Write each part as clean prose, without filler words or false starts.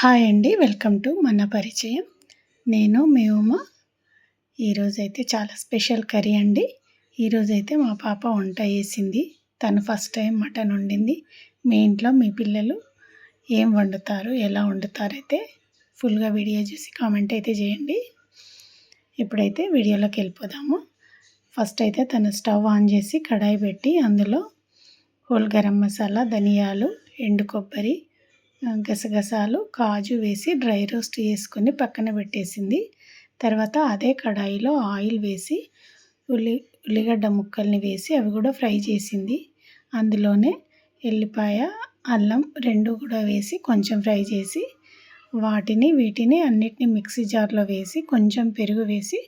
Hi అండి. Welcome to మన పరిచయం. నేను మీ ఉమ. ఈరోజైతే చాలా స్పెషల్ కర్రీ అండి. ఈరోజైతే మా పాప వంట చేసింది. తను ఫస్ట్ టైం మటన్ వండింది. మీ ఇంట్లో మీ పిల్లలు ఏం వండుతారు, ఎలా వండుతారైతే ఫుల్గా వీడియో చూసి కామెంట్ అయితే చేయండి. ఇప్పుడైతే వీడియోలోకి వెళ్ళిపోదాము. ఫస్ట్ అయితే తను స్టవ్ ఆన్ చేసి కడాయి పెట్టి అందులో హోల్ గరం మసాలా, ధనియాలు, ఎండు కొబ్బరి, గసగసాలు, కాజు వేసి డ్రై రోస్ట్ చేసుకొని పక్కన పెట్టేసింది. తర్వాత అదే కడాయిలో ఆయిల్ వేసి ఉల్లిగడ్డ ముక్కల్ని వేసి అవి కూడా ఫ్రై చేసింది. అందులోనే ఎల్లిపాయ, అల్లం రెండు కూడా వేసి కొంచెం ఫ్రై చేసి వీటిని అన్నిటిని మిక్సీ జార్లో వేసి కొంచెం పెరుగు వేసి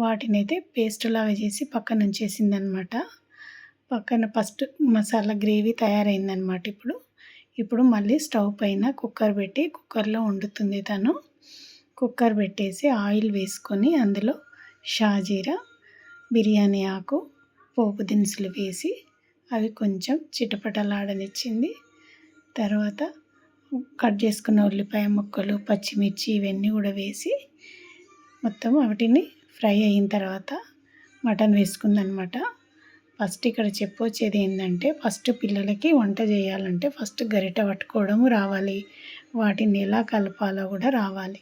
వాటిని అయితే పేస్ట్ లాగా చేసి పక్కన ఉంచేసింది అనమాట. పక్కన ఫస్ట్ మసాలా గ్రేవీ తయారైందనమాట. ఇప్పుడు మళ్ళీ స్టవ్ పైన కుక్కర్ పెట్టి కుక్కర్లో వండుతుంది తను. కుక్కర్ పెట్టేసి ఆయిల్ వేసుకొని అందులో షాజీరా, బిర్యానీ ఆకు, పోపు దినుసులు వేసి అవి కొంచెం చిటపటలాడనిచ్చింది. తర్వాత కట్ చేసుకున్న ఉల్లిపాయ ముక్కలు, పచ్చిమిర్చి ఇవన్నీ కూడా వేసి మొత్తం వాటిని ఫ్రై అయిన తర్వాత మటన్ వేసుకుందనమాట. ఫస్ట్ ఇక్కడ చెప్పొచ్చేది ఏంటంటే, ఫస్ట్ పిల్లలకి వంట చేయాలంటే ఫస్ట్ గరిటె పట్టుకోవడం రావాలి, వాటిని ఎలా కలపాలో కూడా రావాలి.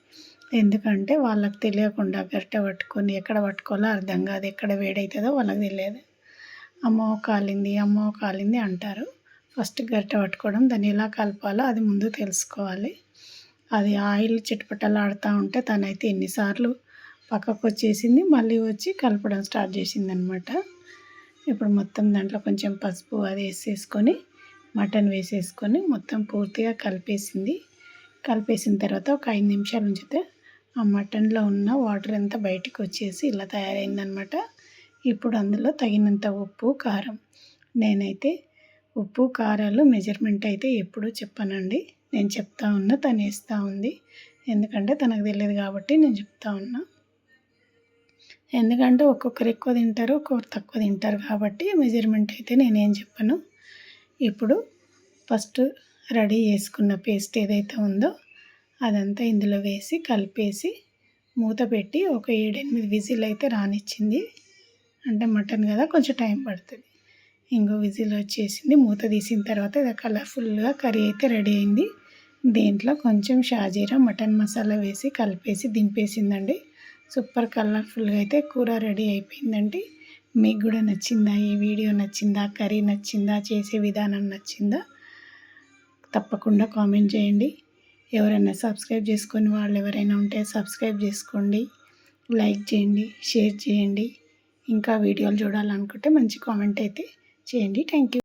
ఎందుకంటే వాళ్ళకి తెలియకుండా గరిటె పట్టుకొని ఎక్కడ పట్టుకోవాలో అర్థం కాదు, ఎక్కడ వేడవుతుందో వాళ్ళకి తెలియదు. అమ్మో కాలింది అంటారు. ఫస్ట్ గరిటె పట్టుకోవడం, దాన్ని ఎలా కలపాలో అది ముందు తెలుసుకోవాలి. అది ఆయిల్ చిటపటలాడుతూ ఉంటే తనైతే ఎన్నిసార్లు పక్కకు వచ్చేసింది, మళ్ళీ వచ్చి కలపడం స్టార్ట్ చేసింది అనమాట. ఇప్పుడు మొత్తం దాంట్లో కొంచెం పసుపు అది వేసేసుకొని మటన్ వేసేసుకొని మొత్తం పూర్తిగా కలిపేసిన తర్వాత ఒక 5 నిమిషాలు ఉంచితే ఆ మటన్లో ఉన్న వాటర్ అంతా బయటికి వచ్చేసి ఇలా తయారైందనమాట. ఇప్పుడు అందులో తగినంత ఉప్పు, కారం. నేనైతే ఉప్పు కారాలు మెజర్మెంట్ అయితే ఎప్పుడూ చెప్పానండి. నేను చెప్తా ఉన్నా, తను వేస్తూ ఉంది. ఎందుకంటే తనకు తెలియదు కాబట్టి నేను చెప్తా ఉన్నా. ఎందుకంటే ఒక్కొక్కరు ఎక్కువ తింటారు, ఒక్కొక్కరు తక్కువ తింటారు కాబట్టి మెజర్మెంట్ అయితే నేనేం చెప్పను. ఇప్పుడు ఫస్ట్ రెడీ చేసుకున్న పేస్ట్ ఏదైతే ఉందో అదంతా ఇందులో వేసి కలిపేసి మూత పెట్టి ఒక 7-8 విజిల్ అయితే రానిచ్చింది. అంటే మటన్ కదా కొంచెం టైం పడుతుంది. ఇంకో విజిల్ వచ్చేసింది. మూత తీసిన తర్వాత ఇది కలర్ఫుల్గా కర్రీ అయితే రెడీ అయింది. దీంట్లో కొంచెం షాజీరా, మటన్ మసాలా వేసి కలిపేసి దింపేసిందండి. సూపర్ కలర్ఫుల్గా అయితే కూర రెడీ అయిపోయిందండి. మీకు కూడా నచ్చిందా? ఈ వీడియో నచ్చిందా? కర్రీ నచ్చిందా? చేసే విధానం నచ్చిందా? తప్పకుండా కామెంట్ చేయండి. ఎవరైనా సబ్స్క్రైబ్ చేసుకొని వాళ్ళు ఎవరైనా ఉంటే సబ్స్క్రైబ్ చేసుకోండి, లైక్ చేయండి, షేర్ చేయండి. ఇంకా వీడియోలు చూడాలనుకుంటే మంచి కామెంట్ అయితే చేయండి. Thank you.